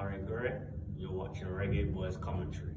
Alright, great. You're watching Reggae Boyz commentary.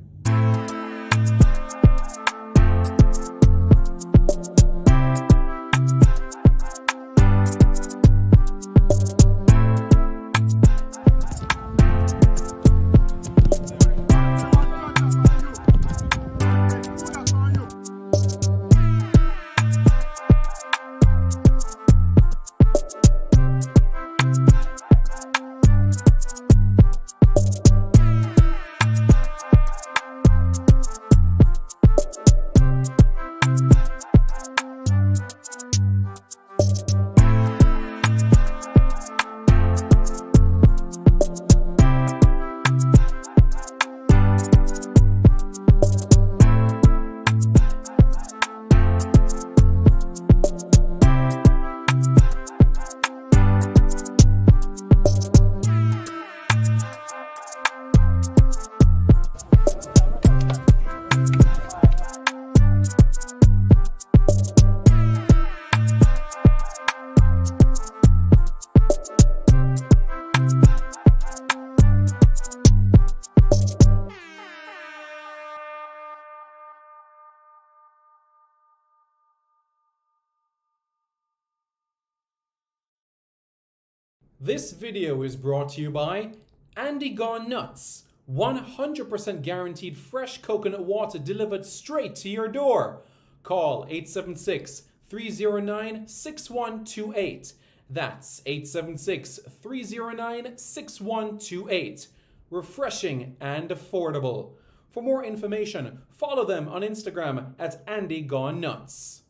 This video is brought to you by Andy Gone Nuts. 100% guaranteed fresh coconut water delivered straight to your door. Call 876-309-6128. That's 876-309-6128. Refreshing and affordable. For more information, follow them on Instagram at Andy Gone Nuts.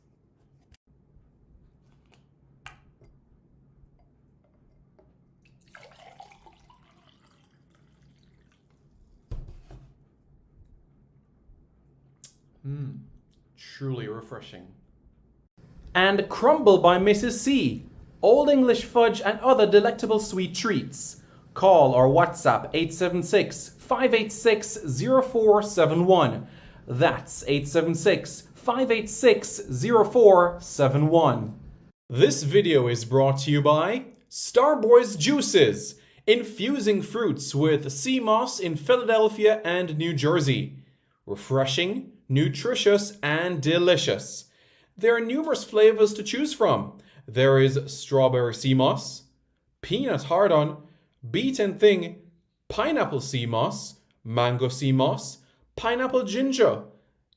Truly refreshing. And Crumble by Mrs. C. Old English fudge and other delectable sweet treats. Call or WhatsApp 876-586-0471. That's 876-586-0471. This video is brought to you by Starboy's Juices. Infusing fruits with sea moss in Philadelphia and New Jersey. Refreshing, nutritious, and delicious. There are numerous flavors to choose from. There is strawberry sea moss, peanut hard-on, beaten thing, pineapple sea moss, mango sea moss, pineapple ginger,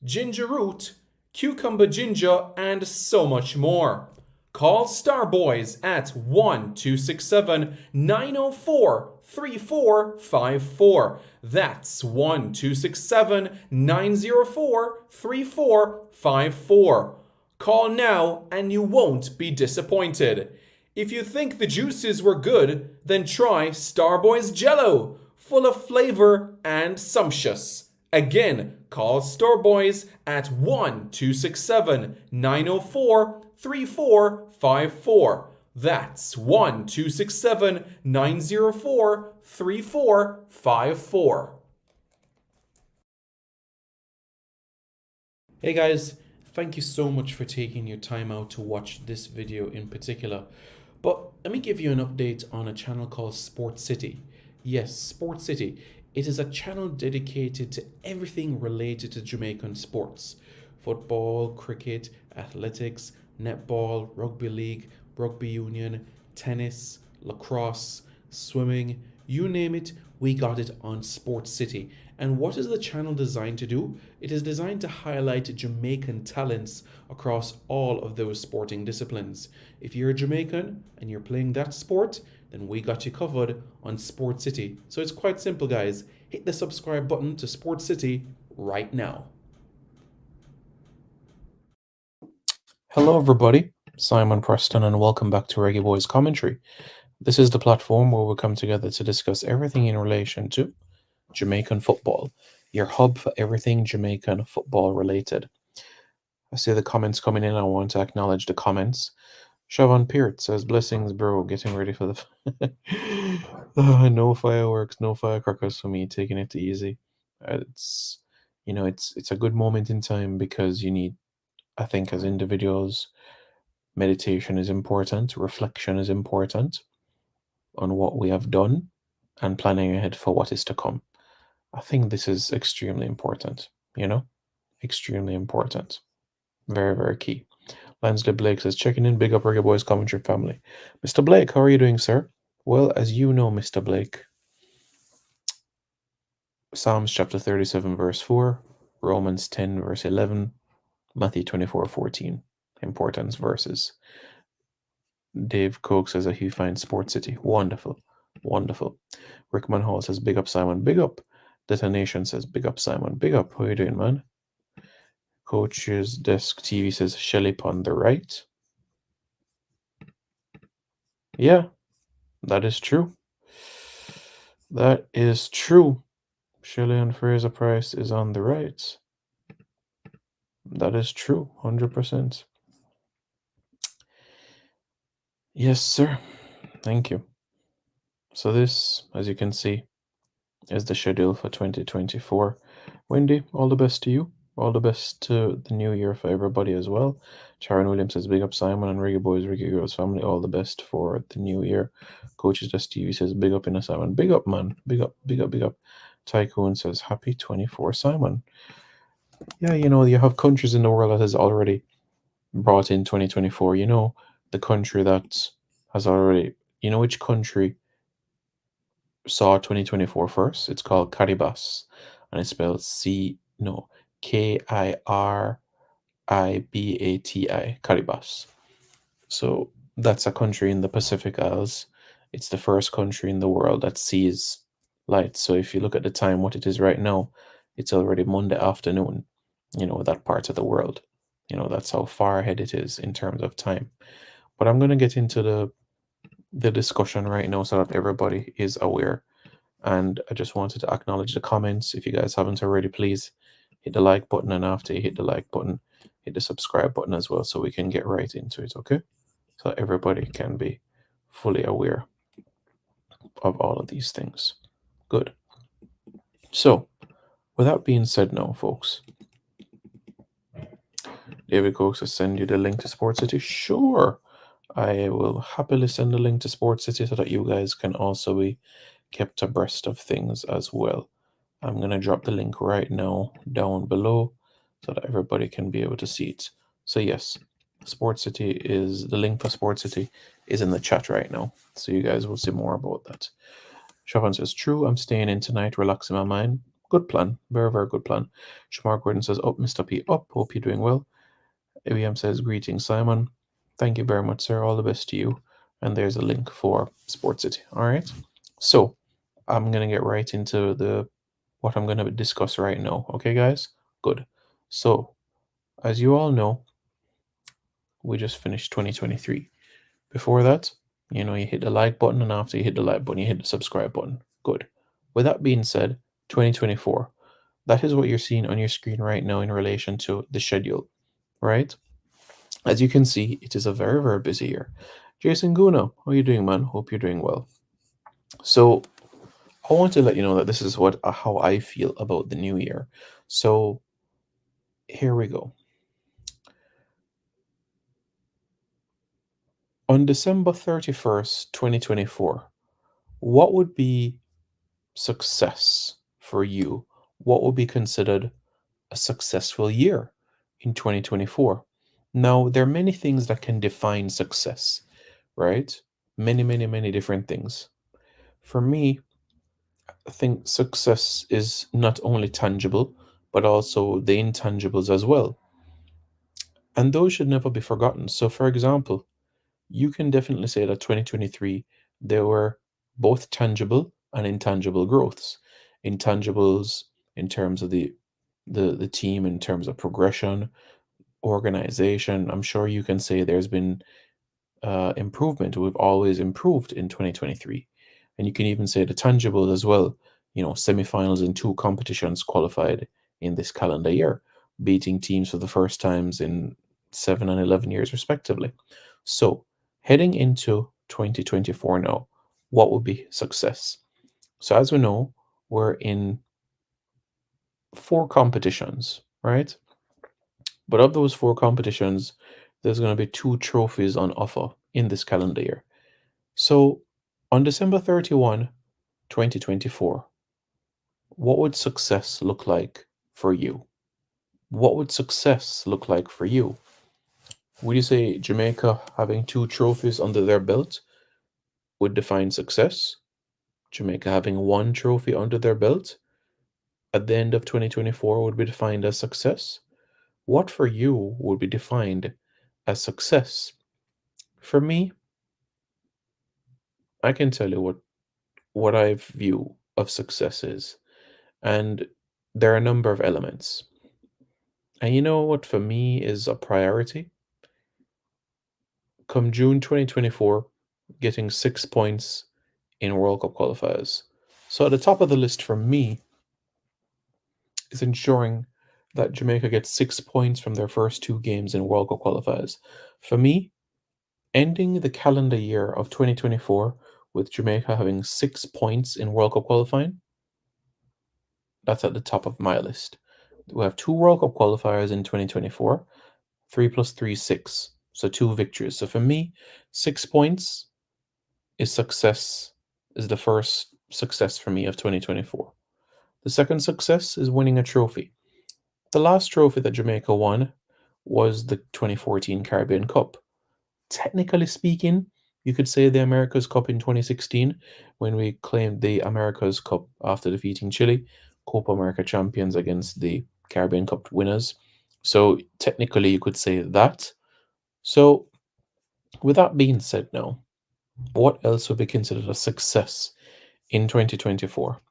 ginger root, cucumber ginger, and so much more. Call Starboyz at 1-267-904-3454. That's 1-267-904-3454. Call now and you won't be disappointed. If you think the juices were good, then try Starboyz Jello, full of flavor and sumptuous. Again, call Starboyz at 1-267-904-3454. That's 1-267-904-3454. Hey guys, thank you so much for taking your time out to watch this video in particular. But let me give you an update on a channel called Sport City. Yes, Sport City. It is a channel dedicated to everything related to Jamaican sports. Football, cricket, athletics, netball, rugby league, rugby union, tennis, lacrosse, swimming, you name it, we got it on Sport City. And what is the channel designed to do? It is designed to highlight Jamaican talents across all of those sporting disciplines. If you're a Jamaican and you're playing that sport, then we got you covered on Sport City. So it's quite simple, guys. Hit the subscribe button to Sport City right now. Hello, everybody. Simon Preston, and welcome back to Reggae Boyz Commentary. This is the platform where we come together to discuss everything in relation to Jamaican football, your hub for everything Jamaican football related. I see the comments coming in. I want to acknowledge the comments. Siobhan Peart says, blessings, bro, getting ready for the... no fireworks, no firecrackers for me, taking it easy. It's a good moment in time because you need, I think, as individuals, meditation is important, reflection is important on what we have done and planning ahead for what is to come. I think this is extremely important, you know? Extremely important. Very, very key. Lansley Blake says, checking in, big up Reggae Boys commentary family. Mr. Blake, how are you doing, sir? Well, as you know, Mr. Blake, Psalms chapter 37, verse 4, Romans 10, verse 11, Matthew 24, 14. Importance verses. Dave Coke says that he finds Sports City. Wonderful. Wonderful. Rickman Hall says, big up, Simon. Big up. Detonation says, big up, Simon. Big up. How you doing, man? Coach's Desk TV says, Shelly on the right. Yeah, that is true. That is true. Shelley and Fraser Price is on the right. That is true, 100%. Yes, sir. Thank you. So this, as you can see, is the schedule for 2024. Wendy, all the best to you. All the best to the new year for everybody as well. Sharon Williams says, big up Simon and Reggae Boys, Reggae Girls family. All the best for the new year. Coaches Just TV says, big up in a Simon. Big up, man. Big up, big up, big up. Tycoon says, happy 24 Simon. Yeah, you have countries in the world that has already brought in 2024. The country that has already, which country saw 2024 first? It's called Caribas, and it's spelled Kiribati, Caribas. So that's a country in the Pacific Isles. It's the first country in the world that sees light. So if you look at the time, what it is right now, it's already Monday afternoon, that part of the world. That's how far ahead it is in terms of time. But I'm going to get into the discussion right now so that everybody is aware. And I just wanted to acknowledge the comments. If you guys haven't already, please hit the like button. And after you hit the like button, hit the subscribe button as well so we can get right into it, okay? So everybody can be fully aware of all of these things. Good. So, with that being said now, folks, David Coates will send you the link to Sports City. Sure. I will happily send the link to Sports City so that you guys can also be kept abreast of things as well. I'm going to drop the link right now down below so that everybody can be able to see it. So yes, the link for Sports City is in the chat right now. So you guys will see more about that. Siobhan says, true, I'm staying in tonight, relaxing my mind. Good plan. Very, very good plan. Shamar Gordon says, up, Mr. P, up. Hope you're doing well. ABM says, greetings, Simon. Thank you very much, sir. All the best to you. And there's a link for Sports City. All right. So I'm going to get right into what I'm going to discuss right now. Okay, guys? Good. So, as you all know, we just finished 2023. Before that, you hit the like button, and after you hit the like button, you hit the subscribe button. Good. With that being said, 2024, that is what you're seeing on your screen right now in relation to the schedule, right? As you can see, it is a very, very busy year. Jason Guna, how are you doing, man? Hope you're doing well. So, I want to let you know that this is how I feel about the new year. So, here we go. On December 31st, 2024, what would be success for you? What would be considered a successful year in 2024? Now, there are many things that can define success, right? Many, many, many different things. For me, I think success is not only tangible, but also the intangibles as well. And those should never be forgotten. So, for example, you can definitely say that 2023, there were both tangible and intangible growths. Intangibles in terms of the team, in terms of progression, organization. I'm sure you can say there's been improvement. We've always improved in 2023. And you can even say the tangibles as well. Semifinals in 2 competitions qualified in this calendar year, beating teams for the first times in 7 and 11 years, respectively. So, heading into 2024 now, what would be success? So, as we know, we're in 4 competitions, right? But of those 4 competitions, there's going to be 2 trophies on offer in this calendar year. So, on December 31, 2024, what would success look like for you? What would success look like for you? Would you say Jamaica having two trophies under their belt would define success? Jamaica having one trophy under their belt at the end of 2024 would be defined as success? What for you would be defined as success? For me, I can tell you what I view of success is, and there are a number of elements. And you know what for me is a priority? Come June 2024, getting 6 points in World Cup qualifiers. So at the top of the list for me is ensuring that Jamaica gets 6 points from their first two games in World Cup qualifiers. For me, ending the calendar year of 2024 with Jamaica having 6 points in World Cup qualifying, that's at the top of my list. We have two World Cup qualifiers in 2024, 3 + 3 is 6. So two victories. So for me, 6 points is success, is the first success for me of 2024. The second success is winning a trophy. The last trophy that Jamaica won was the 2014 Caribbean Cup. Technically speaking, you could say the America's Cup in 2016 when we claimed the America's Cup after defeating Chile, Copa America champions against the Caribbean Cup winners. So technically, you could say that. So, with that being said, now, what else would be considered a success in 2024?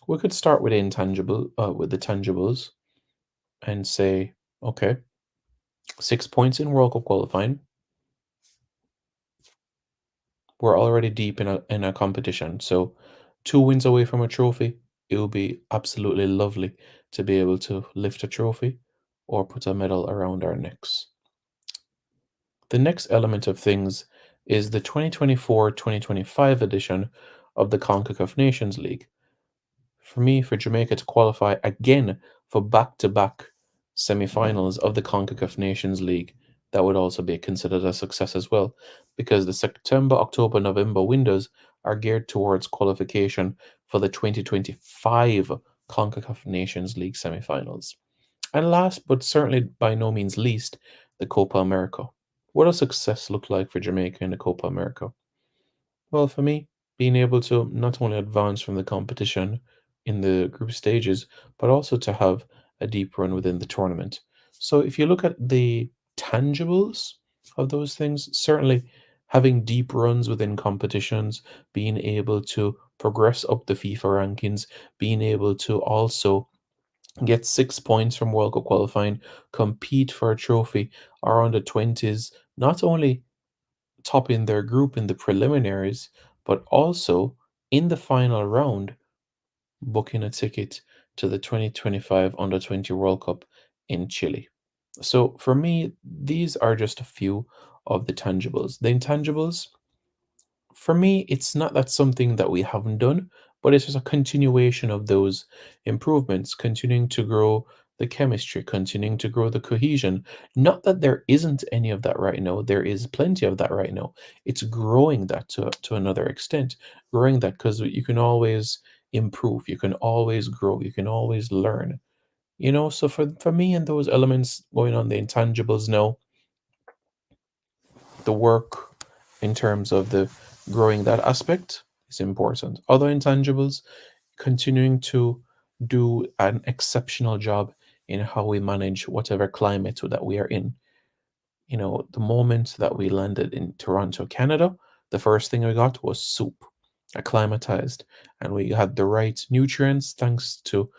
We could start with with the tangibles, and say, okay, 6 points in World Cup qualifying. We're already deep in a competition, so two wins away from a trophy. It would be absolutely lovely to be able to lift a trophy or put a medal around our necks. The next element of things is the 2024-2025 edition of the CONCACAF Nations League. For me, for Jamaica to qualify again for back-to-back semi-finals of the CONCACAF Nations League, that would also be considered a success as well, because the September, October, November windows are geared towards qualification for the 2025 CONCACAF Nations League semi-finals. And last, but certainly by no means least, the Copa America. What does success look like for Jamaica in the Copa America? Well, for me, being able to not only advance from the competition in the group stages, but also to have a deep run within the tournament. So if you look at the tangibles of those things, certainly having deep runs within competitions, being able to progress up the FIFA rankings, being able to also get 6 points from World Cup qualifying, compete for a trophy, are on the 20s, not only topping their group in the preliminaries, but also in the final round, booking a ticket to the 2025 Under 20 World Cup in Chile. So for me, these are just a few of the tangibles. The intangibles, for me, it's not that something that we haven't done, but it's just a continuation of those improvements, continuing to grow the chemistry, continuing to grow the cohesion. Not that there isn't any of that right now, there is plenty of that right now. It's growing that to another extent, growing that because you can always improve, you can always grow, you can always learn. So for me and those elements going on the intangibles now, the work in terms of the growing that aspect is important. Other intangibles, continuing to do an exceptional job in how we manage whatever climate that we are in. The moment that we landed in Toronto, Canada, the first thing we got was soup, acclimatized, and we had the right nutrients thanks to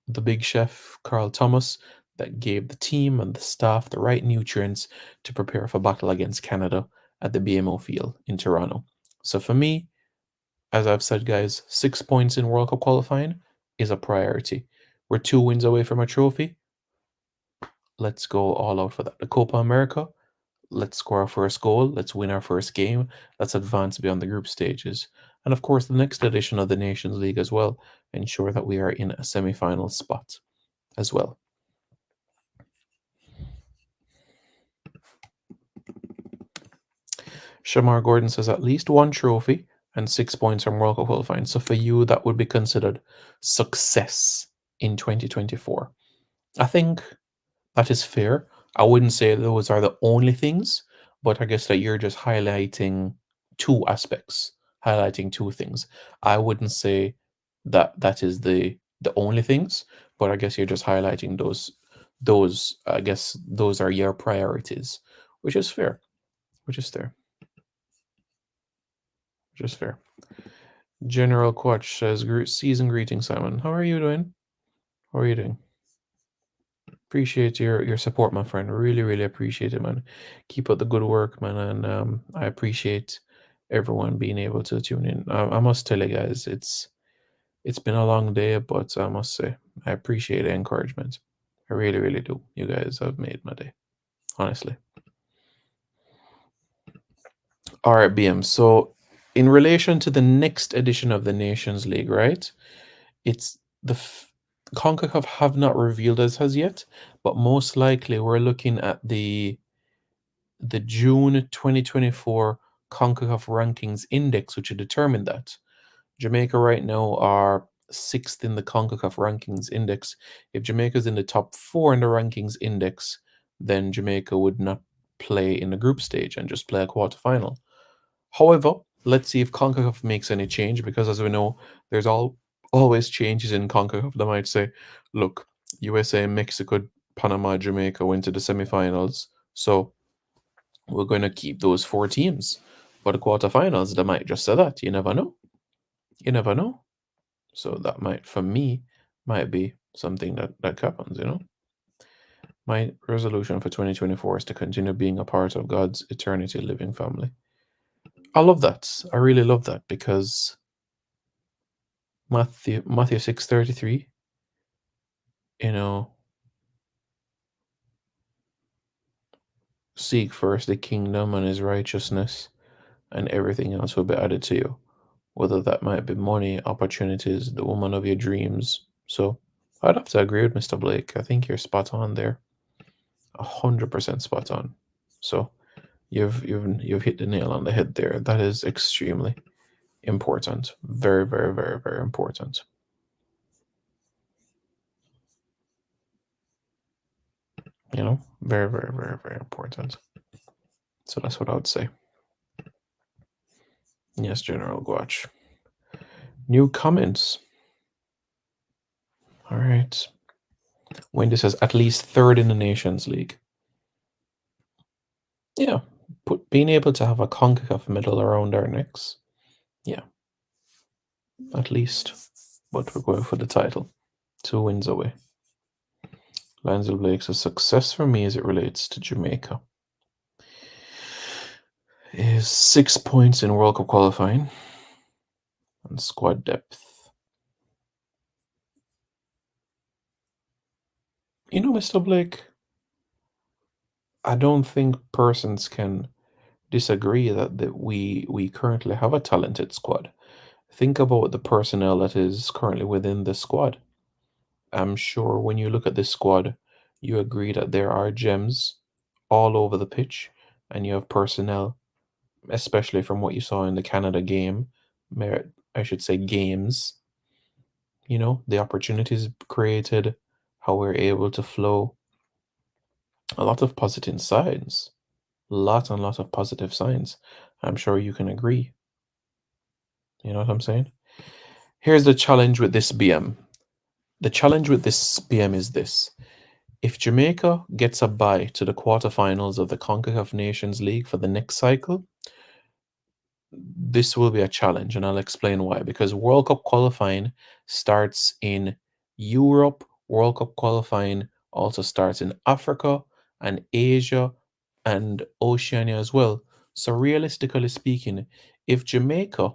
the big chef, Carl Thomas, that gave the team and the staff the right nutrients to prepare for battle against Canada at the BMO field in Toronto. So for me, as I've said, guys, 6 points in World Cup qualifying is a priority. We're 2 wins away from a trophy. Let's go all out for that. The Copa America, let's score our first goal. Let's win our first game. Let's advance beyond the group stages. And of course, the next edition of the Nations League as well, ensure that we are in a semi-final spot as well. Shamar Gordon says at least one trophy and 6 points from World Cup qualifying. So for you, that would be considered success in 2024. I think that is fair. I wouldn't say those are the only things, but I guess that you're just highlighting two aspects, highlighting two things. I wouldn't say that that is the only things, but I guess you're just highlighting those I guess those are your priorities, which is fair, which is fair, which is fair. General Quatch says, Season greetings, Simon. How are you doing? How are you doing? Appreciate your support, my friend. Really, really appreciate it, man. Keep up the good work, man, and I appreciate everyone being able to tune in. I must tell you guys, it's been a long day, but I must say I appreciate the encouragement. I really, really do. You guys have made my day, honestly. All right, BM. So, in relation to the next edition of the Nations League, right? It's CONCACAF have not revealed us as yet, but most likely we're looking at the June 2024 CONCACAF Rankings Index, which will determine that. Jamaica right now are sixth in the CONCACAF Rankings Index. If Jamaica's in the top four in the Rankings Index, then Jamaica would not play in the group stage and just play a quarterfinal. However, let's see if CONCACAF makes any change, because as we know, there's always changes in CONCACAF. They might say, look, USA, Mexico, Panama, Jamaica went to the semifinals, so we're going to keep those four teams for the quarterfinals. They might just say that. You never know. You never know. So that might, for me, might be something that happens, you know? My resolution for 2024 is to continue being a part of God's eternity living family. I love that. I really love that, because Matthew 6:33, you know, seek first the kingdom and his righteousness, and everything else will be added to you. Whether that might be money, opportunities, the woman of your dreams. So I'd have to agree with Mr. Blake. I think you're spot on there. 100% spot on. So you've hit the nail on the head there. That is extremely important. Very, very, very, very important. You know, very, very, very, very important. So that's what I would say. Yes, General Guach. New comments. All right. Wendy says at least third in the Nations League. Yeah, being able to have a CONCACAF medal around our necks. Yeah, at least. But we're going for the title. 2 wins away. Lansdale Blake says success for me as it relates to Jamaica is 6 points in World Cup qualifying and squad depth. You know, Mr. Blake, I don't think persons can disagree that we currently have a talented squad. Think about the personnel that is currently within the squad. I'm sure when you look at this squad, you agree that there are gems all over the pitch, and you have personnel, especially from what you saw in the Canada game, I should say games, you know, the opportunities created, how we're able to flow, a lot of positive signs, lot and lot of positive signs. I'm sure you can agree. You know what I'm saying? Here's the challenge with this BM. The challenge with this BM is this. If Jamaica gets a bye to the quarterfinals of the CONCACAF Nations League for the next cycle, this will be a challenge, and I'll explain why. Because World Cup qualifying starts in Europe, World Cup qualifying also starts in Africa and Asia and Oceania as well. So, realistically speaking, if Jamaica,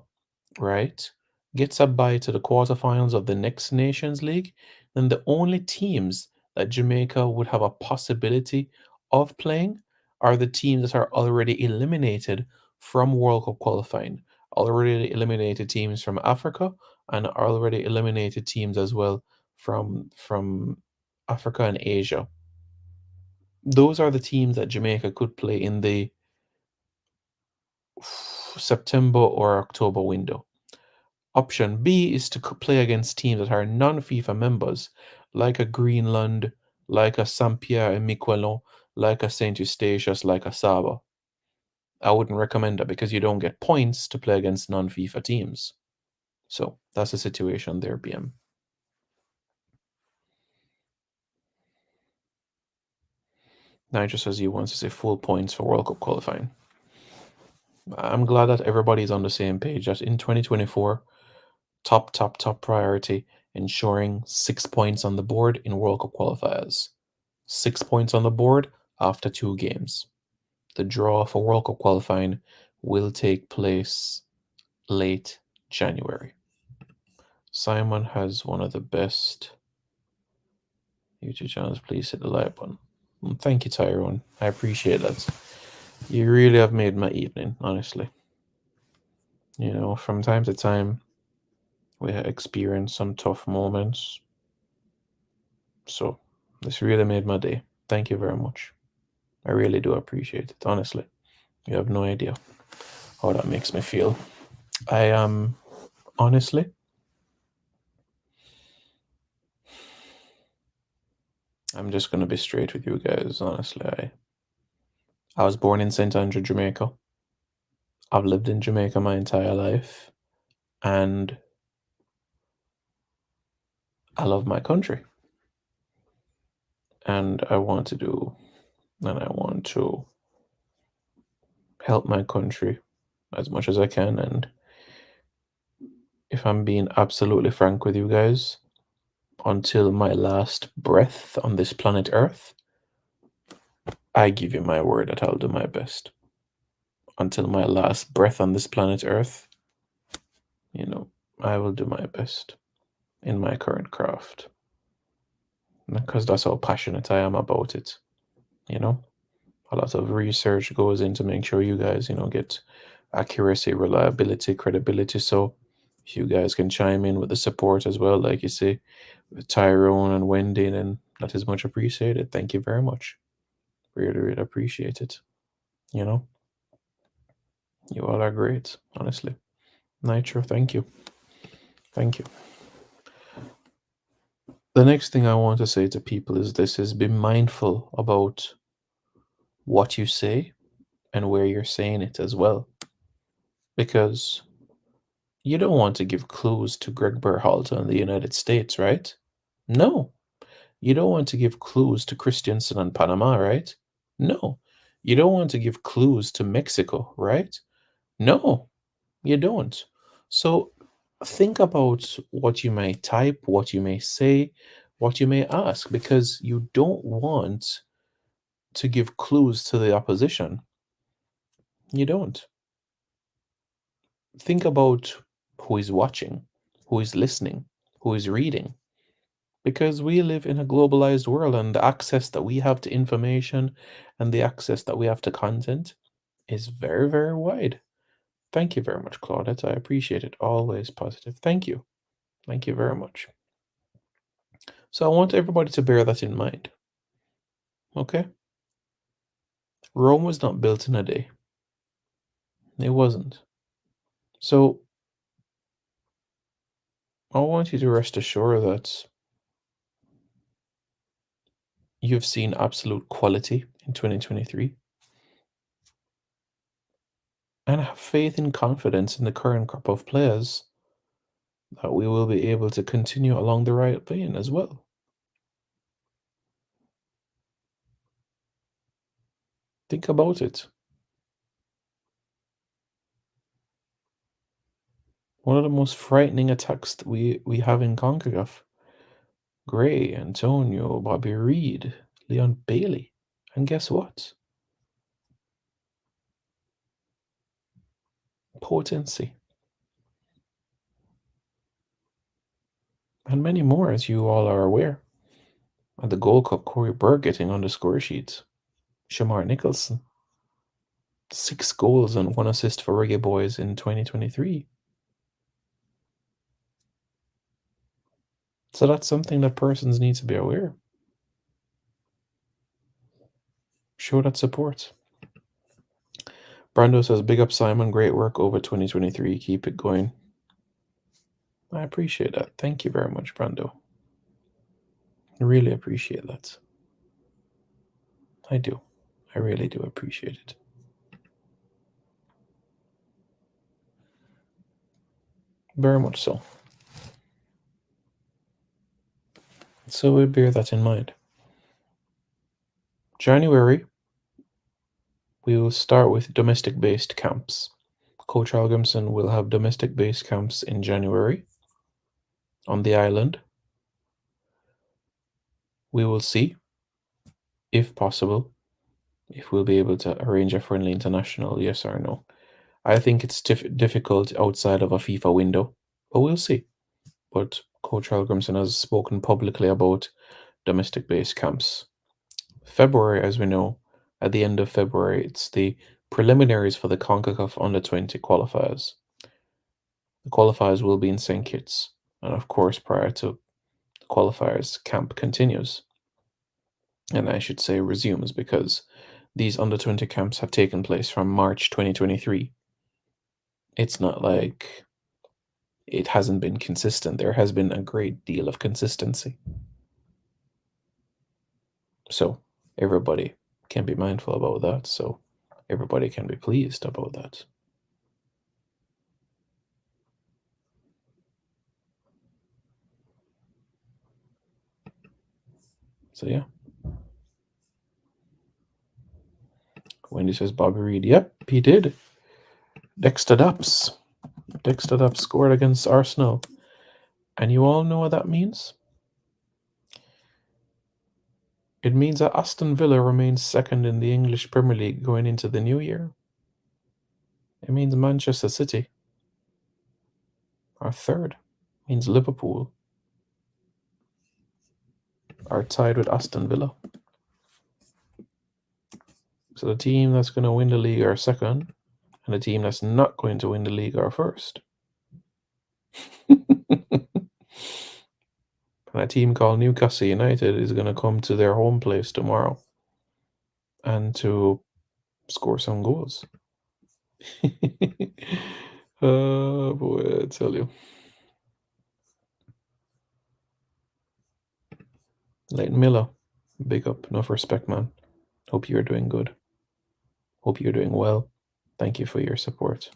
right, gets a bye to the quarterfinals of the next Nations League, then the only teams that Jamaica would have a possibility of playing are the teams that are already eliminated from World Cup qualifying, already eliminated teams from Africa, and already eliminated teams as well from Africa and Asia. Those are the teams that Jamaica could play in the September or October window. Option B is to play against teams that are non-FIFA members, like a Greenland, like a Saint Pierre and Miquelon, like a Saint Eustatius, like a Saba. I wouldn't recommend that because you don't get points to play against non-FIFA teams. So that's the situation there, BM. Nigel says he wants to say full points for World Cup qualifying. I'm glad that everybody's on the same page that in 2024, top priority, ensuring 6 points on the board in World Cup qualifiers. 6 points on the board after 2 games. The draw for World Cup qualifying will take place late January. Simon has one of the best YouTube channels. Please hit the like button. Thank you, Tyrone. I appreciate that. You really have made my evening, honestly. You know, from time to time, we experience some tough moments. So, this really made my day. Thank you very much. I really do appreciate it, honestly. You have no idea how that makes me feel. I am, honestly, I'm just going to be straight with you guys, honestly. I was born in St. Andrew, Jamaica. I've lived in Jamaica my entire life, and I love my country. And I want to help my country as much as I can. And if I'm being absolutely frank with you guys, until my last breath on this planet Earth, I give you my word that I'll do my best. Until my last breath on this planet Earth, I will do my best in my current craft. Because that's how passionate I am about it. A lot of research goes into making sure you guys, get accuracy, reliability, credibility. So if you guys can chime in with the support as well, like you say, with Tyrone and Wendy, then that is much appreciated. Thank you very much. Really, really appreciate it. You all are great, honestly. Nitro, thank you. Thank you. The next thing I want to say to people is this is be mindful about what you say and where you're saying it as well. Because you don't want to give clues to Greg Berhalter in the United States, right? No. You don't want to give clues to Christiansen and Panama, right? No. You don't want to give clues to Mexico, right? No, you don't. So think about what you may type, what you may say, what you may ask, because you don't want to give clues to the opposition. You don't. Think about who is watching, who is listening, who is reading. Because we live in a globalized world and the access that we have to information and the access that we have to content is very, very wide. Thank you very much, Claudette. I appreciate it. Always positive. Thank you. Thank you very much. So I want everybody to bear that in mind. Okay? Rome was not built in a day. It wasn't. So I want you to rest assured that you've seen absolute quality in 2023 and have faith and confidence in the current crop of players that we will be able to continue along the right vein as well. Think about it. One of the most frightening attacks that we have in CONCACAF. Gray, Antonio, Bobby Reed, Leon Bailey. And guess what? Potency. And many more, as you all are aware. At the Gold Cup, Corey Berg getting on the score sheet. Shamar Nicholson. 6 goals and 1 assist for Reggae Boyz in 2023. So that's something that persons need to be aware. Show that support. Brando says, big up Simon, great work over 2023. Keep it going. I appreciate that. Thank you very much, Brando. I really appreciate that. I do. I really do appreciate it. Very much so. So we bear that in mind. January, we will start with domestic-based camps. Coach Algrimson will have domestic-based camps in January on the island. We will see, if possible, if we'll be able to arrange a friendly international, yes or no. I think it's difficult outside of a FIFA window, but we'll see. But Coach Algrimson has spoken publicly about domestic-based camps. February, as we know, at the end of February, it's the preliminaries for the CONCACAF Under-20 qualifiers. The qualifiers will be in St. Kitts, and of course, prior to the qualifiers, camp continues. And I should say resumes, because these Under-20 camps have taken place from March 2023. It's not like it hasn't been consistent. There has been a great deal of consistency. So everybody can be mindful about that. So everybody can be pleased about that. So yeah. Wendy says Bobby Reed. Yep, he did. Dexter Dapps. Dexter Dapps scored against Arsenal. And you all know what that means? It means that Aston Villa remains second in the English Premier League going into the new year. It means Manchester City are third. It means Liverpool are tied with Aston Villa. So the team that's going to win the league are second, and the team that's not going to win the league are first. And a team called Newcastle United is going to come to their home place tomorrow and to score some goals. Oh boy, I tell you. Leighton Miller, big up, enough respect, man. Hope you're doing good. Hope you're doing well. Thank you for your support.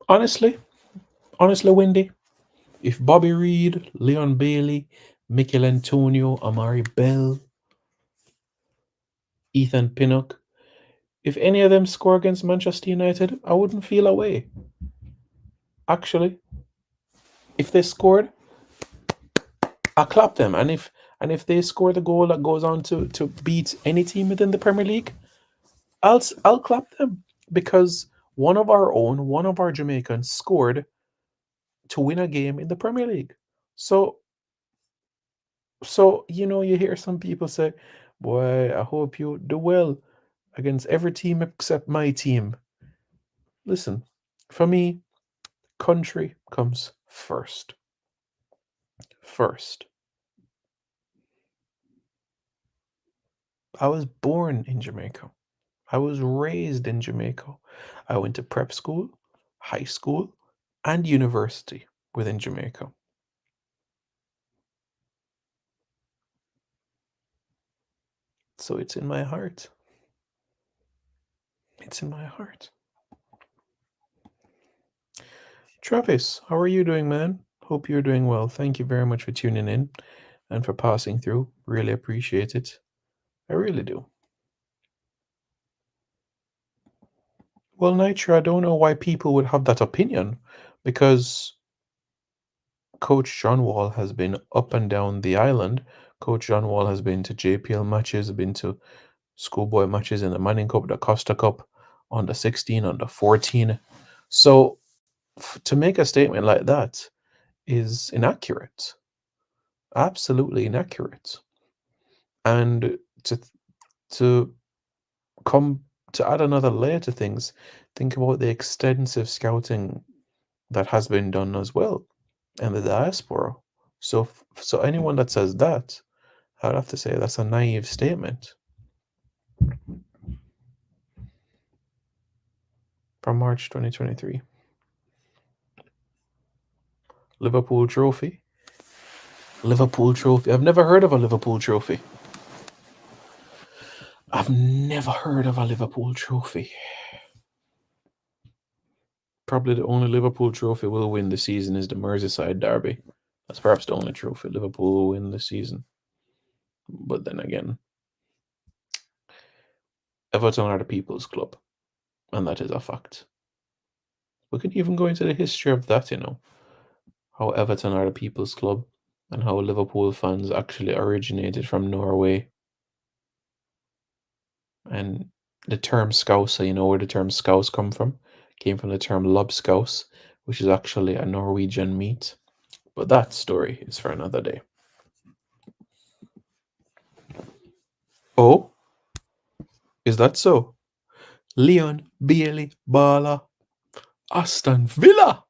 Honestly, Wendy, if Bobby Reed, Leon Bailey, Mikel Antonio, Amari Bell, Ethan Pinnock, if any of them score against Manchester United, I wouldn't feel away. Actually, if they scored, I clap them. And if they score the goal that goes on to beat any team within the Premier League, I'll clap them, because one of our Jamaicans scored to win a game in the Premier League. So you hear some people say, "Boy, I hope you do well against every team except my team." Listen, for me, country comes first. First. I was born in Jamaica. I was raised in Jamaica. I went to prep school, high school, and university within Jamaica. So it's in my heart. It's in my heart. Travis, how are you doing, man? Hope you're doing well. Thank you very much for tuning in and for passing through. Really appreciate it. I really do. Well, Nitro, I don't know why people would have that opinion, because Coach John Wall has been up and down the island. Coach John Wall has been to JPL matches, been to schoolboy matches in the Manning Cup, the Costa Cup, under 16, under 14. So to make a statement like that is inaccurate. Absolutely inaccurate. And to come to add another layer to things, think about the extensive scouting that has been done as well in the diaspora. So anyone that says that, I'd have to say that's a naive statement. from March 2023. Liverpool trophy. Liverpool trophy. I've never heard of a Liverpool trophy. I've never heard of a Liverpool trophy. Probably the only Liverpool trophy we'll win this season is the Merseyside derby. That's perhaps the only trophy Liverpool will win this season. But then again, Everton are the people's club, and that is a fact. We can even go into the history of that, how Everton are the people's club and how Liverpool fans actually originated from Norway. And the term Scouser, where the term Scouse come from? Came from the term lobscouse, which is actually a Norwegian meat. But that story is for another day. Oh, is that so? Leon Bailey Bala, Aston Villa.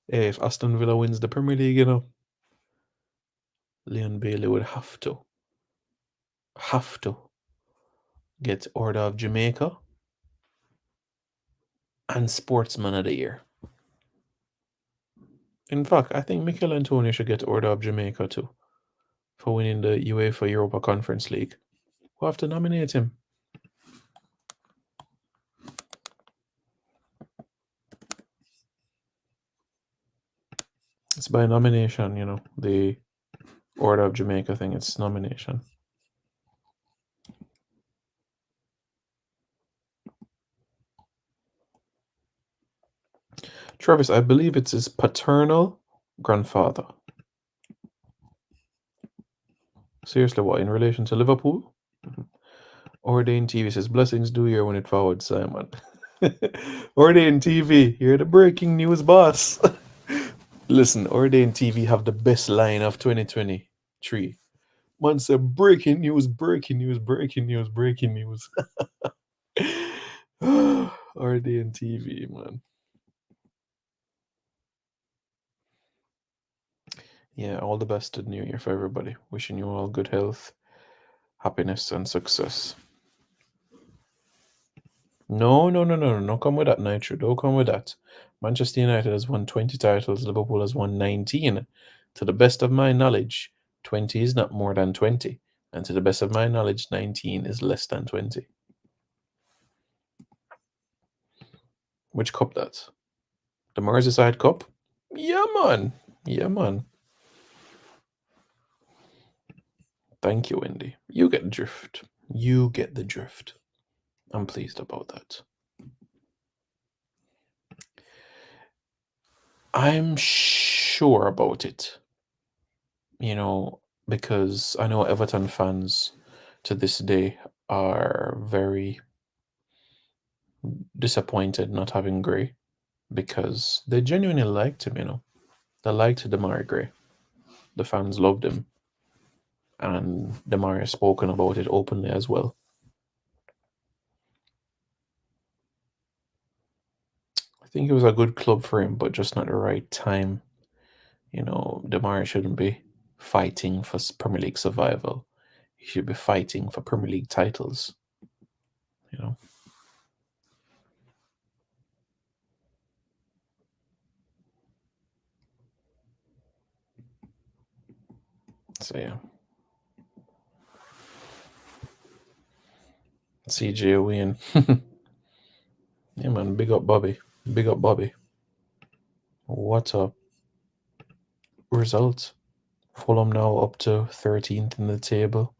Hey, if Aston Villa wins the Premier League, Leon Bailey would have to get Order of Jamaica and Sportsman of the Year. In fact, I think Mikel Antonio should get Order of Jamaica too for winning the UEFA Europa Conference League. We'll have to nominate him. It's by nomination, the Order of Jamaica thing, it's nomination. Travis, I believe it's his paternal grandfather. Seriously, what, in relation to Liverpool? Ordain TV says, blessings do year when it forward, Simon. Ordain TV, you're the breaking news boss. Listen, Ordain TV have the best line of 2023. Man said, breaking news, breaking news, breaking news, breaking news. Ordain TV, man. Yeah, all the best to the new year for everybody. Wishing you all good health, happiness, and success. No, don't come with that, Nitro. Don't come with that. Manchester United has won 20 titles, Liverpool has won 19. To the best of my knowledge, 20 is not more than 20. And to the best of my knowledge, 19 is less than 20. Which cup that's? The Merseyside Cup? Yeah, man. Yeah, man. Thank you, Wendy. You get the drift. You get the drift. I'm pleased about that. I'm sure about it. Because I know Everton fans to this day are very disappointed not having Gray because they genuinely liked him. They liked Damari Gray. The fans loved him. And Damari has spoken about it openly as well. I think it was a good club for him, but just not the right time. Damari shouldn't be fighting for Premier League survival. He should be fighting for Premier League titles. So yeah. CJ win. Yeah, man. Big up Bobby. Big up Bobby. What a result. Fulham now up to 13th in the table.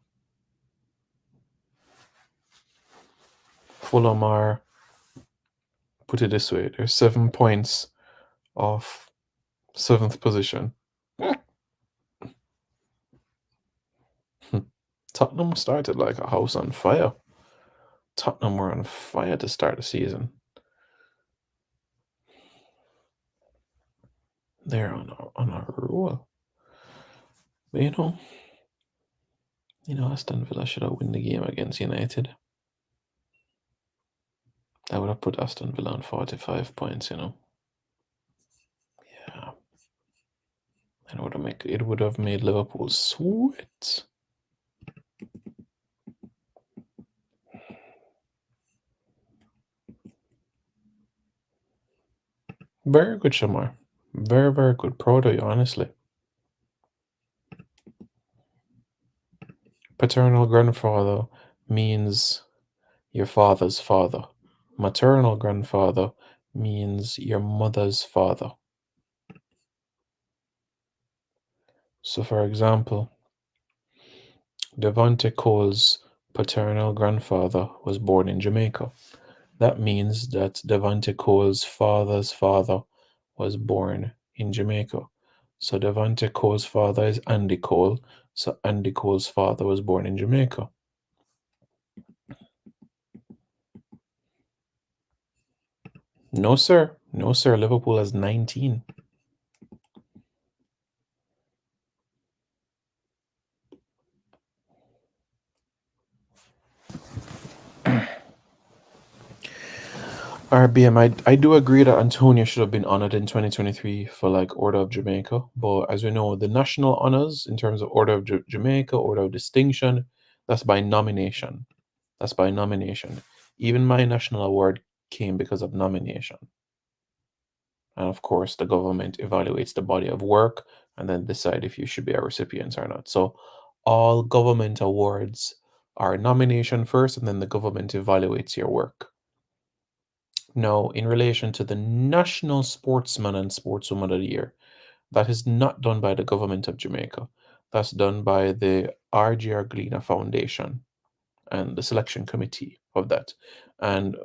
Fulham are, put it this way, they're 7 points off 7th position. Tottenham started like a house on fire. Tottenham were on fire to start the season. They're on a roll. But Aston Villa should have won the game against United. That would have put Aston Villa on 45 points, Yeah. And it would have made Liverpool sweat. Very good, Shamar. Very, very good. Proud of you, honestly. Paternal grandfather means your father's father. Maternal grandfather means your mother's father. So, for example, Devonte Cole's paternal grandfather was born in Jamaica. That means that Devonte Cole's father's father was born in Jamaica. So Devonte Cole's father is Andy Cole. So Andy Cole's father was born in Jamaica. No, sir. No, sir. Liverpool has 19. RBM, I do agree that Antonio should have been honored in 2023 for like Order of Jamaica. But as we know, the national honors in terms of Order of Jamaica, Order of Distinction, that's by nomination. That's by nomination. Even my national award came because of nomination. And of course, the government evaluates the body of work and then decide if you should be a recipient or not. So all government awards are nomination first, and then the government evaluates your work. Now, in relation to the National Sportsman and Sportswoman of the Year, that is not done by the government of Jamaica. That's done by the R.J.R. Gleaner Foundation and the selection committee of that. And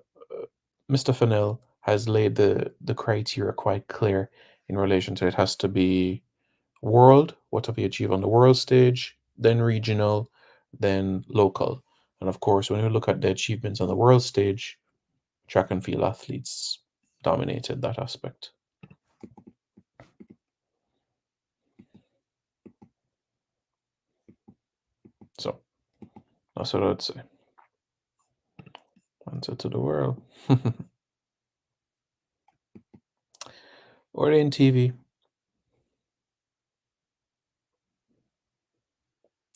Mr. Fennell has laid the criteria quite clear in relation to it has to be world, what have you achieved on the world stage, then regional, then local. And of course, when we look at the achievements on the world stage, track and field athletes dominated that aspect. So that's what I'd say. Answer to the world. Or in TV.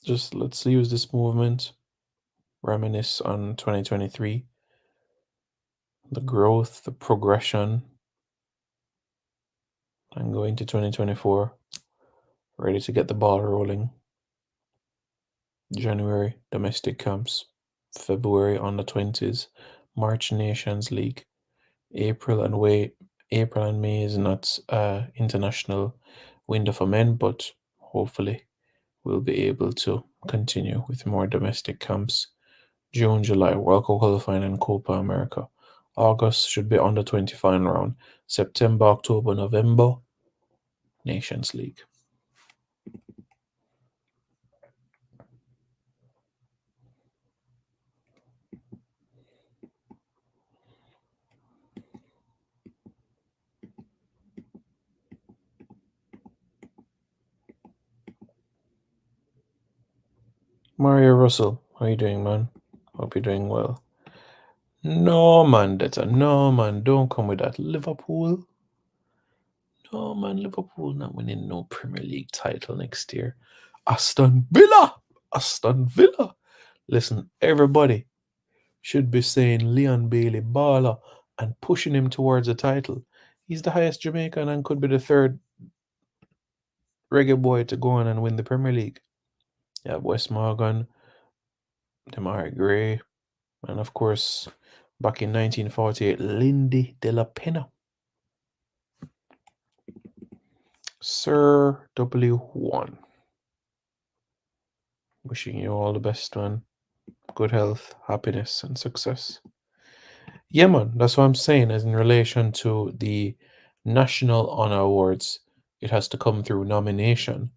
Just let's use this movement, reminisce on 2023, the growth, the progression, and go into 2024, ready to get the ball rolling. January, domestic camps. February, under 20s. March, Nations League. April and May is not international window for men, but hopefully we'll be able to continue with more domestic camps. June, July, World Cup qualifying and Copa America. August should be under 20 final round. September, October, November, Nations League. Mario Russell, how you doing, man? Hope you're doing well. No, man, no, man. Don't come with that. Liverpool. No, man, Liverpool not winning no Premier League title next year. Aston Villa. Aston Villa. Listen, everybody should be saying Leon Bailey baller and pushing him towards a title. He's the highest Jamaican and could be the third reggae boy to go on and win the Premier League. You have Wes Morgan, Demari Gray, and of course, back in 1948, Lindy De La Pena. Sir W1. Wishing you all the best, man. Good health, happiness, and success. Yeah, man, that's what I'm saying. As in relation to the National Honor Awards, it has to come through nomination.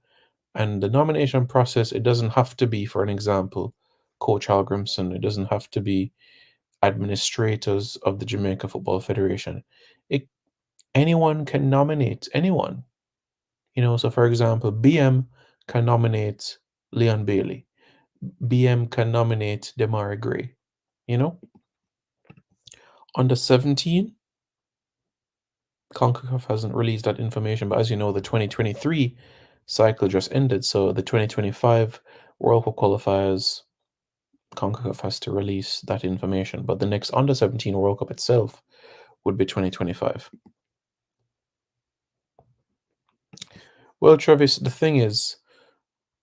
And the nomination process, it doesn't have to be, for an example, Coach Halgrimson. It doesn't have to be administrators of the Jamaica Football Federation. It anyone can nominate anyone. So for example, BM can nominate Leon Bailey. BM can nominate Demari Gray. You know? Under 17, CONCACAF hasn't released that information, but as you know, the 2023 cycle just ended. So the 2025 World Cup qualifiers, CONCACAF has to release that information. But the next under 17 World Cup itself would be 2025. Well, Travis, the thing is,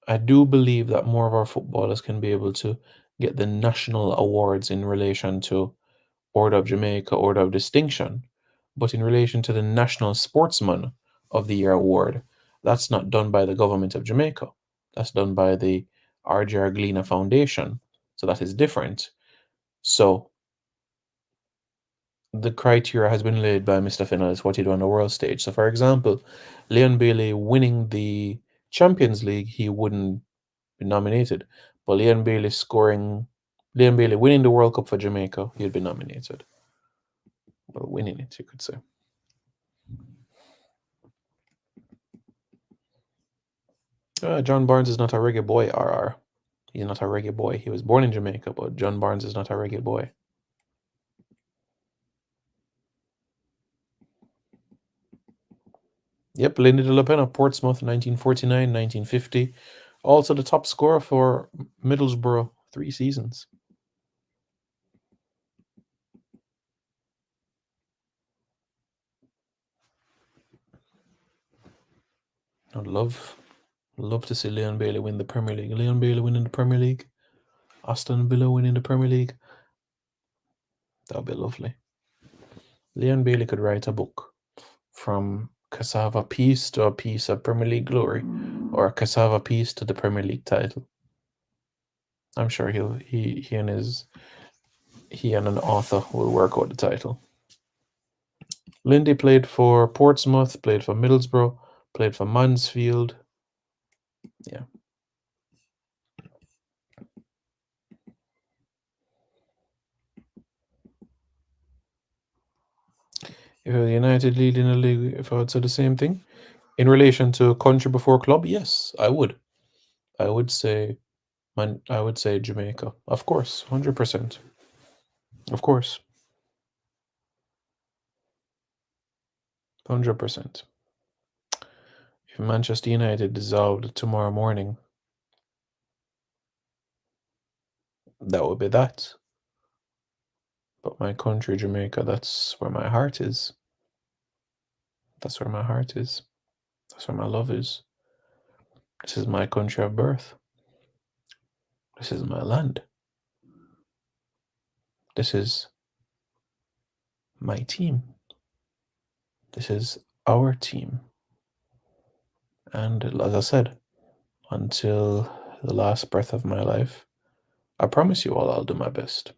I do believe that more of our footballers can be able to get the national awards in relation to Order of Jamaica, Order of Distinction, but in relation to the National Sportsman of the Year award, that's not done by the government of Jamaica. That's done by the RJR Gleena Foundation. So that is different. So the criteria has been laid by Mr. Fennell is what he do on the world stage. So, for example, Leon Bailey winning the Champions League, he wouldn't be nominated. But Leon Bailey winning the World Cup for Jamaica, he'd be nominated. Well, winning it, you could say. John Barnes is not a reggae boy, RR. He's not a reggae boy. He was born in Jamaica, but John Barnes is not a reggae boy. Yep, Lindy de la Pena, Portsmouth, 1949, 1950. Also the top scorer for Middlesbrough, 3 seasons. I'd love to see Leon Bailey win the Premier League. Leon Bailey winning the Premier League. Aston Villa winning the Premier League. That would be lovely. Leon Bailey could write a book from Cassava Piece to a piece of Premier League glory, or a Cassava Piece to the Premier League title. I'm sure he and an author will work out the title. Lindy played for Portsmouth, played for Middlesbrough, played for Mansfield. Yeah. If United lead in the league, if I would say the same thing in relation to country before club, yes, I would. I would say Jamaica, of course, 100%, of course, 100%. If Manchester United dissolved tomorrow morning, that would be that. But my country, Jamaica, that's where my heart is. That's where my heart is. That's where my love is. This is my country of birth. This is my land. This is my team. This is our team. And as I said, until the last breath of my life, I promise you all I'll do my best.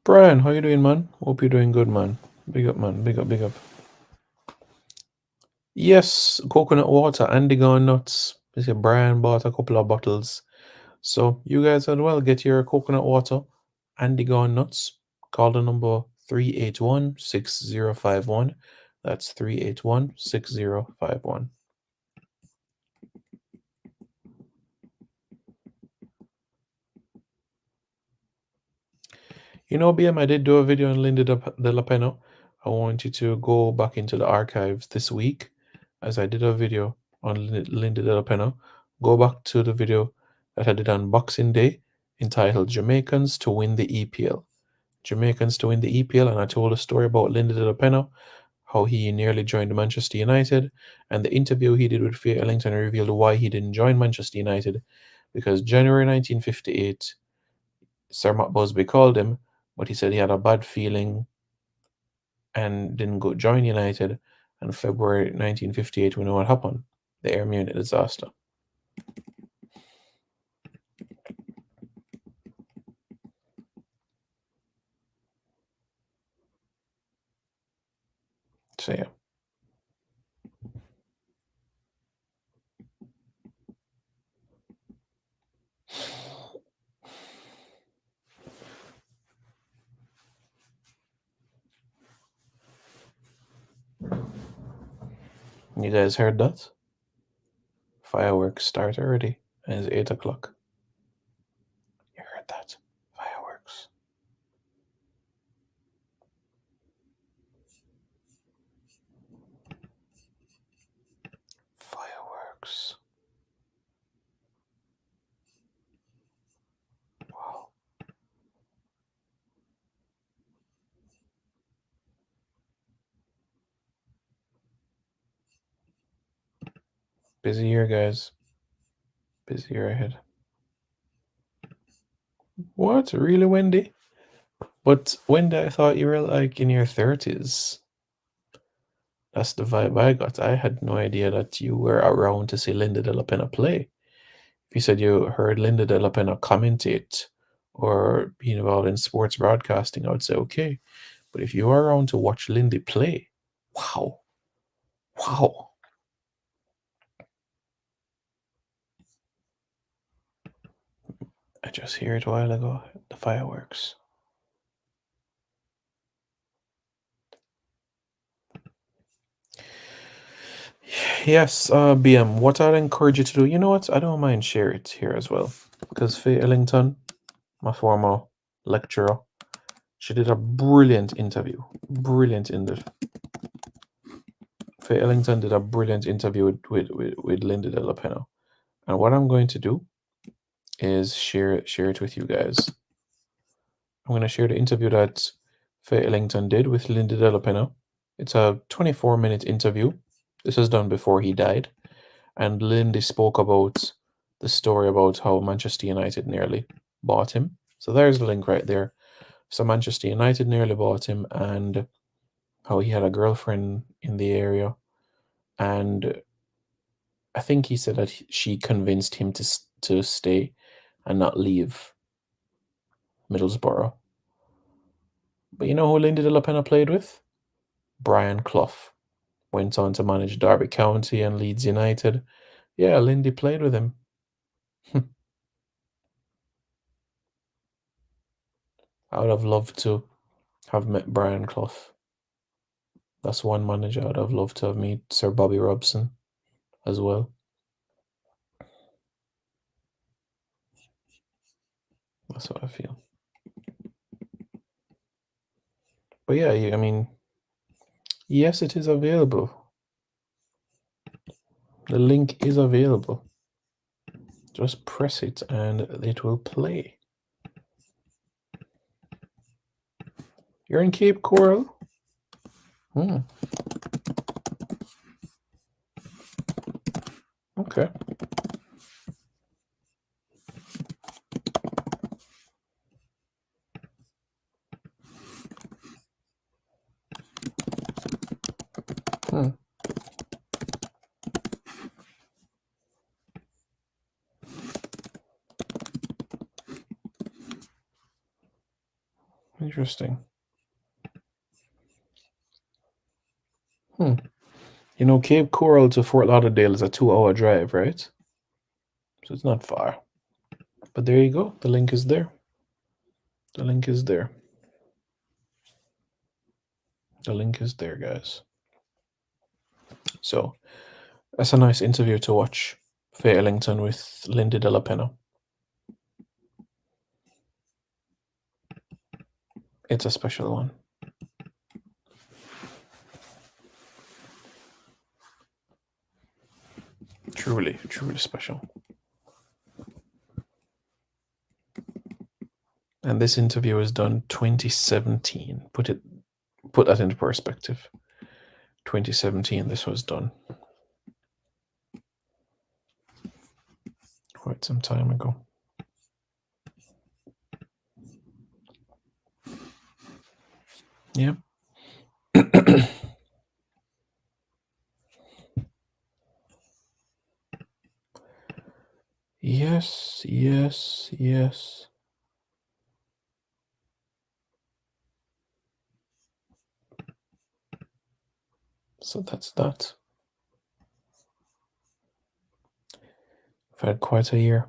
Brian, how you doing, man? Hope you're doing good, man. Big up, man. Big up, big up. Yes, coconut water, Andy gone nuts. They say Brian bought a couple of bottles. So you guys as well get your coconut water, Andy gone nuts. Call the number 381-6051. That's 381-6051. You know, BM, I did do a video on Linda de la Pena. I want you to go back into the archives this week, as I did a video on Linda de la Pena. Go back to the video that I did on Boxing Day, entitled Jamaicans to Win the EPL. Jamaicans to win the EPL, and I told a story about Linda de la Pena, how he nearly joined Manchester United, and the interview he did with Faye Ellington revealed why he didn't join Manchester United, because January 1958, Sir Matt Busby called him, but he said he had a bad feeling and didn't go join United. And February 1958, we know what happened: the Air Munich disaster. So yeah. You guys heard that? Fireworks start already, and it's 8 o'clock. You heard that? Fireworks. Busy year, guys. Busy year ahead. What? Really, Wendy? But Wendy, I thought you were like in your 30s. That's the vibe I got. I had no idea that you were around to see Linda de la Pena play. If you said you heard Linda de la Pena commentate or be involved in sports broadcasting, I would say okay. But if you are around to watch Lindy play, wow. Wow. I just heard it a while ago. The fireworks. Yes, BM, what I'd encourage you to do, you know what? I don't mind share it here as well. Because Faye Ellington, my former lecturer, she did a brilliant interview. Brilliant interview. Faye Ellington did a brilliant interview with Linda de la Pena. And what I'm going to do is share it with you guys. I'm going to share the interview that Faye Ellington did with Linda de la Pena. It's a 24-minute interview. This was done before he died. And Lindy spoke about the story about how Manchester United nearly bought him. So there's the link right there. So Manchester United nearly bought him and how he had a girlfriend in the area. And I think he said that she convinced him to stay and not leave Middlesbrough. But you know who Lindy de la Pena played with? Brian Clough. Went on to manage Derby County and Leeds United. Yeah, Lindy played with him. I would have loved to have met Brian Clough. That's one manager I'd have loved to have met. Sir Bobby Robson as well. That's what I feel. But yeah, I mean, yes, it is available. The link is available. Just press it and it will play. You're in Cape Coral? Okay. Interesting. You know, Cape Coral to Fort Lauderdale is a 2-hour drive, right? So it's not far. But there you go. The link is there. The link is there. The link is there, guys. So that's a nice interview to watch. Faye Ellington with Lindy de la Pena. It's a special one. Truly, truly special. And this interview was done 2017. Put that into perspective. 2017 this was done. Quite some time ago. Yeah. Yes, yes, yes. So that's that. I've had quite a year.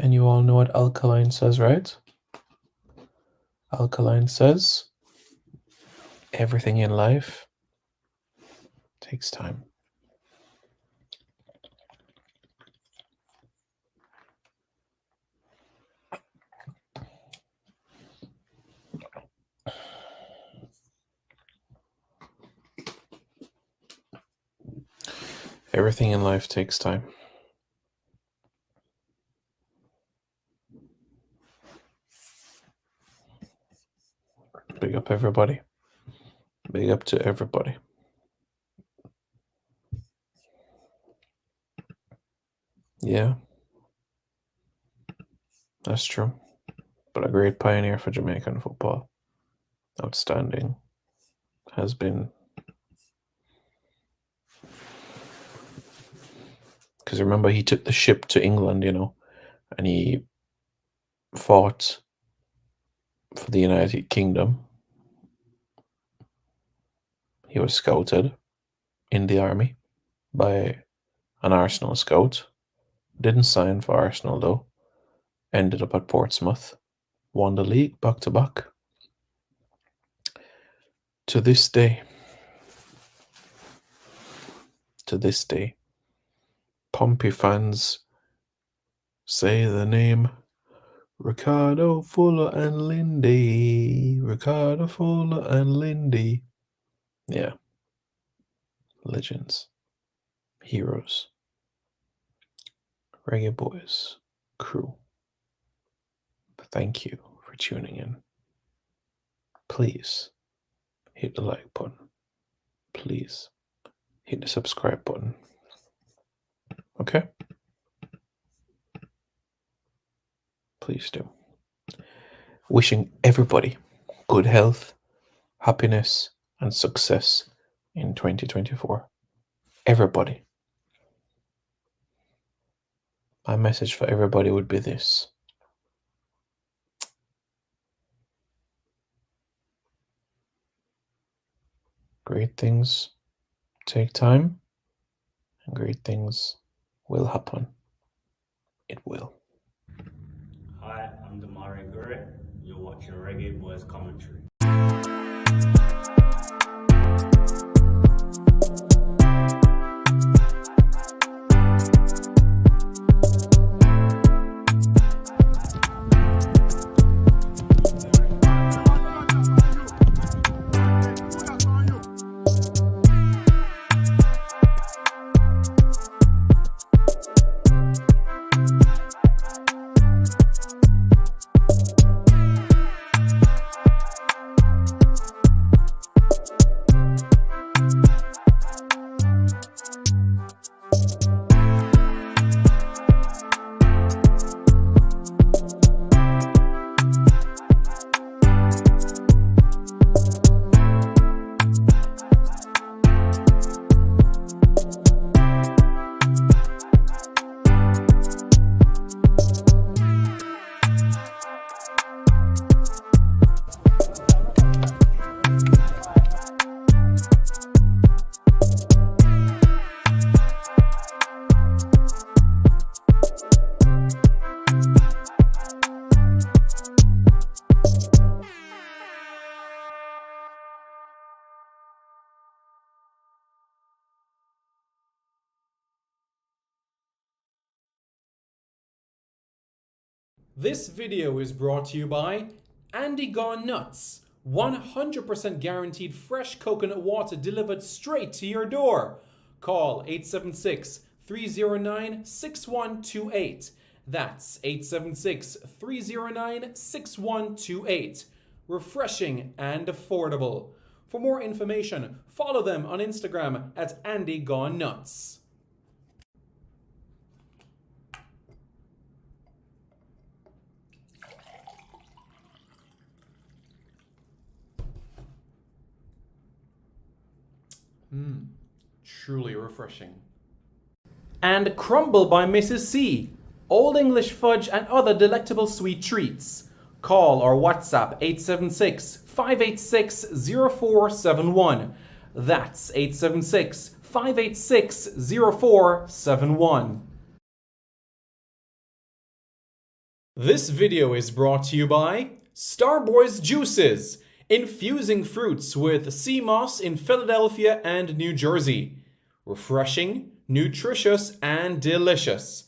And you all know what alkaline says, right? Alkaline says everything in life takes time. Everything in life takes time. Big up everybody. Big up to everybody. Yeah, that's true. But a great pioneer for Jamaican football. Outstanding. Has been. Because remember, he took the ship to England, and he fought for the United Kingdom. He was scouted in the army by an Arsenal scout. Didn't sign for Arsenal though. Ended up at Portsmouth. Won the league back to back. To this day, Pompey fans say the name Ricardo Fuller and Lindy. Ricardo Fuller and Lindy. Yeah. Legends. Heroes. Reggae Boyz crew. Thank you for tuning in. Please hit the like button. Please hit the subscribe button. Okay? Please do. Wishing everybody good health, happiness, and success in 2024. Everybody. My message for everybody would be this. Great things take time, and great things will happen. It will. Hi, I'm Damari Gurry. You're watching Reggae Boyz commentary. This video is brought to you by Andy Gone Nuts. 100% guaranteed fresh coconut water delivered straight to your door. Call 876-309-6128. That's 876-309-6128. Refreshing and affordable. For more information, follow them on Instagram at Andy Gone Nuts. Truly refreshing. And Crumble by Mrs. C. Old English fudge and other delectable sweet treats. Call or WhatsApp 876-586-0471. That's 876-586-0471. This video is brought to you by Starboys Juices. Infusing fruits with sea moss in Philadelphia and New Jersey. Refreshing, nutritious, and delicious.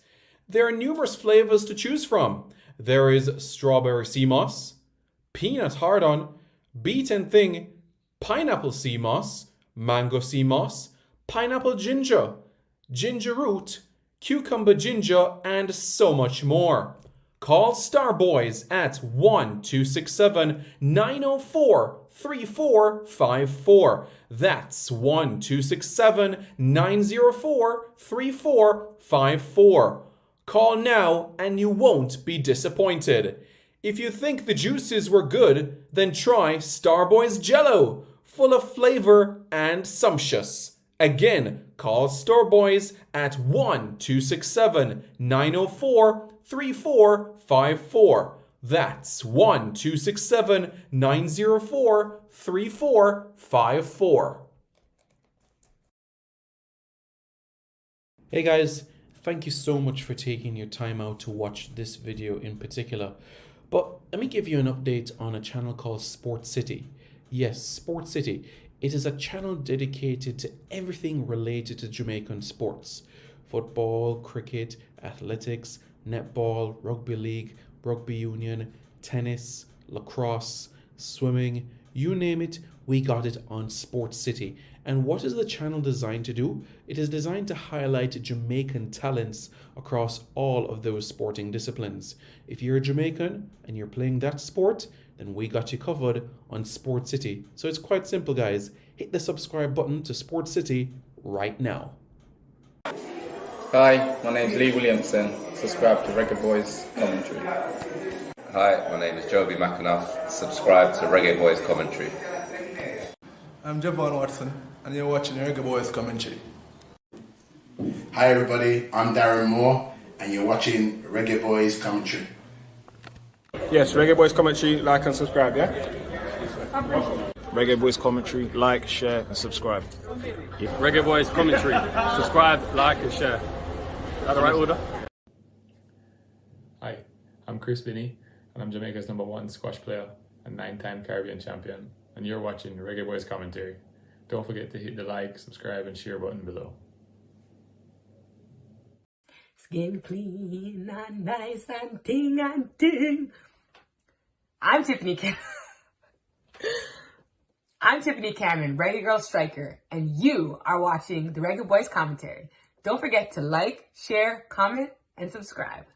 There are numerous flavors to choose from. There is strawberry sea moss, peanut hard-on, beaten thing, pineapple sea moss, mango sea moss, pineapple ginger, ginger root, cucumber ginger, and so much more. Call Starboys at 1-267-904-3454. That's 1-267-904-3454. Call now and you won't be disappointed. If you think the juices were good, then try Starboys Jello, full of flavor and sumptuous. Again, call Starboys at 1-267-904-3454. That's 1-267-904-3454. Hey guys, thank you so much for taking your time out to watch this video in particular. But let me give you an update on a channel called Sport City. Yes, Sport City. It is a channel dedicated to everything related to Jamaican sports. Football, cricket, athletics, netball, rugby league, rugby union, tennis, lacrosse, swimming, you name it, we got it on Sport City. And what is the channel designed to do? It is designed to highlight Jamaican talents across all of those sporting disciplines. If you're a Jamaican and you're playing that sport, then we got you covered on Sport City. So it's quite simple, guys. Hit the subscribe button to Sport City right now. Hi, my name is Lee Williamson. Subscribe to Reggae Boyz commentary. Hi, my name is Joby McAnuff. Subscribe to Reggae Boyz commentary. I'm Javon Watson, and you're watching Reggae Boyz commentary. Hi everybody, I'm Darren Moore, and you're watching Reggae Boyz commentary. Yes, Reggae Boyz commentary, like and subscribe, yeah? Reggae Boyz commentary, like, share and subscribe. Reggae Boyz commentary, subscribe, like and share. Is that the right order? Hi, I'm Chris Binney, and I'm Jamaica's #1 squash player and 9-time Caribbean champion, and you're watching Reggae Boyz commentary. Don't forget to hit the like, subscribe and share button below. Skin clean and nice and ting and ting. I'm Tiffany Cameron, Reggae Girl Striker, and you are watching the Reggae Boyz commentary. Don't forget to like, share, comment, and subscribe.